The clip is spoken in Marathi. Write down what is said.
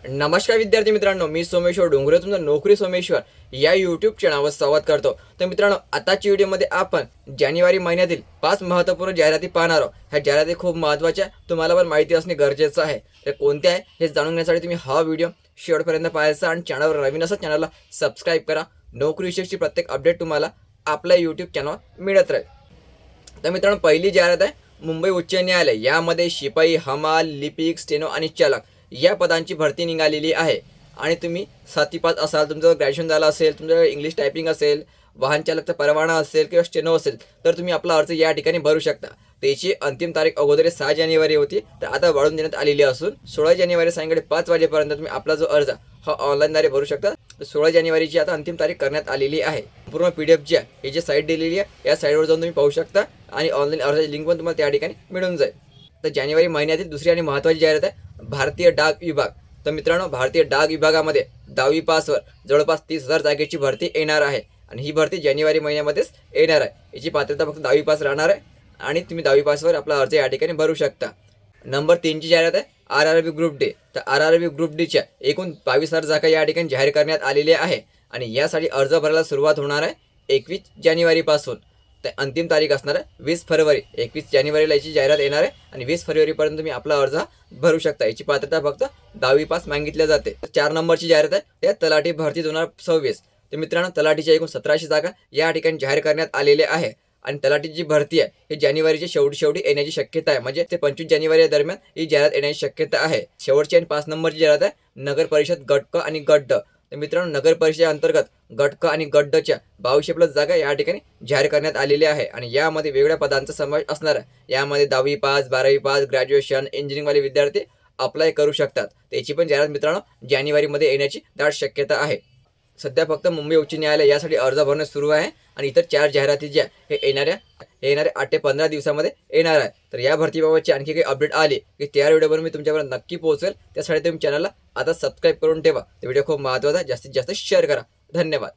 नमस्कार विद्यार्थी मित्रांनो, मी सोमेश्वर डोंगरे तुमचा नोकरी सोमेश्वर या यूट्यूब चॅनलवर संवाद करतो। तर मित्रांनो, आताच्या व्हिडिओमध्ये आपण जानेवारी महिन्यातील 5 महत्त्वपूर्ण जाहिराती पाहणार आहोत। ह्या जाहिराती खूप महत्त्वाच्या, तुम्हाला पण माहिती असणे गरजेचं आहे। तर कोणत्या आहे हे जाणून घेण्यासाठी तुम्ही हा व्हिडिओ शेवटपर्यंत पाहायचा आणि चॅनलवर नवीन असेल चॅनलला सबस्क्राईब करा। नोकरी विषयीची प्रत्येक अपडेट तुम्हाला आपल्या यूट्यूब चॅनलवर मिळत राहील। तर मित्रांनो, पहिली जाहिरात आहे मुंबई उच्च न्यायालय। यामध्ये शिपाई, हमाल, लिपिक, स्टेनो आणि चालक या पदांची भरती निघालेली आहे। आणि तुम्ही 7वी पास असाल, तुमचं ग्रॅज्युएशन झालं असेल, तुमचं इंग्लिश टायपिंग असेल, वाहन चालकचा परवाना असेल किंवा स्टेनो असेल, तर तुम्ही आपला अर्ज या ठिकाणी भरू शकता। त्याची अंतिम तारीख अगोदर 6 जानेवारी होती, तर आता वाढवून देण्यात आलेली असून 16 जानेवारी सायंकाळी 5 वाजेपर्यंत तुम्ही आपला जो अर्ज हा ऑनलाईनद्वारे भरू शकता। 16 जानेवारीची आता अंतिम तारीख करण्यात आलेली आहे। पूर्ण PDF जी आहे ही जी साईट दिलेली आहे, या साईटवर जाऊन तुम्ही पाहू शकता आणि ऑनलाईन अर्जाची लिंक पण तुम्हाला त्या ठिकाणी मिळून जाईल। तर जानेवारी महिन्यातील दुसरी आणि महत्त्वाची जाहिरात आहे भारतीय डाक विभाग। तर मित्रांनो, भारतीय डाक विभागामध्ये 10वी पासवर जवळपास 30,000 जागेची भरती येणार आहे आणि ही भरती जानेवारी महिन्यामध्येच येणार आहे। याची पात्रता फक्त 10वी पास राहणार आहे आणि तुम्ही 10वी पासवर आपला अर्ज या ठिकाणी भरू शकता। नंबर 3ची जाहिरात आहे RRB ग्रुप डी। तर RRB ग्रुप डीच्या एकूण 22,000 जागा या ठिकाणी जाहीर करण्यात आलेल्या आहे आणि यासाठी अर्ज भरायला सुरुवात होणार आहे 21 जानेवारीपासून। तर अंतिम तारीख असणार आहे 20 फरवरी। 21 जानेवारीला याची जाहिरात येणार आहे आणि 20 फरवरीपर्यंत तुम्ही आपला अर्ज भरू शकता। याची पात्रता फक्त 10वी पास मागितल्या जाते। 4 नंबरची जाहिरात आहे त्या तलाठी भरती 2026। तर मित्रांनो, तलाठीच्या एकूण 1700 जागा या ठिकाणी जाहीर करण्यात आलेल्या आहे आणि तलाठीची जी भरती आहे ही जानेवारीच्या शेवटी येण्याची शक्यता आहे, म्हणजे ते 25 जानेवारी दरम्यान ही जाहिरात येण्याची शक्यता आहे। शेवटची आणि 5 नंबरची जाहिरात आहे नगर परिषद गट क आणि गट ड। तर मित्रांनो, नगर परिषदेच्या अंतर्गत गट क आणि गट ड च्या 2200+ जागा या ठिकाणी जाहीर करण्यात आलेल्या आहे आणि यामध्ये वेगवेगळ्या पदांचा समावेश असणार आहे। यामध्ये 10वी पास, 12वी पास, ग्रॅज्युएशन, इंजिनिअरिंगवाले विद्यार्थी अप्लाय करू शकतात। त्याची पण जाहिरात मित्रांनो जानेवारीमध्ये येण्याची दाट शक्यता आहे। सध्या फक्त मुंबई उच्च न्यायालय यासाठी अर्ज भरणे सुरू आहे आणि इतर 4 जाहिराती ज्या हे येणाऱ्या 8 ते 15 दिवसामध्ये येणार आहे। तर या भरतीबाबतची आणखी काही अपडेट आली की त्या व्हिडिओवर मी तुमच्यापर्यंत नक्की पोहोचेल। त्यासाठी तुम्ही चॅनलला आता सबस्क्राईब करून ठेवा। तो व्हिडिओ खूप महत्त्वाचा आहे, जास्तीत जास्त शेअर करा। धन्यवाद।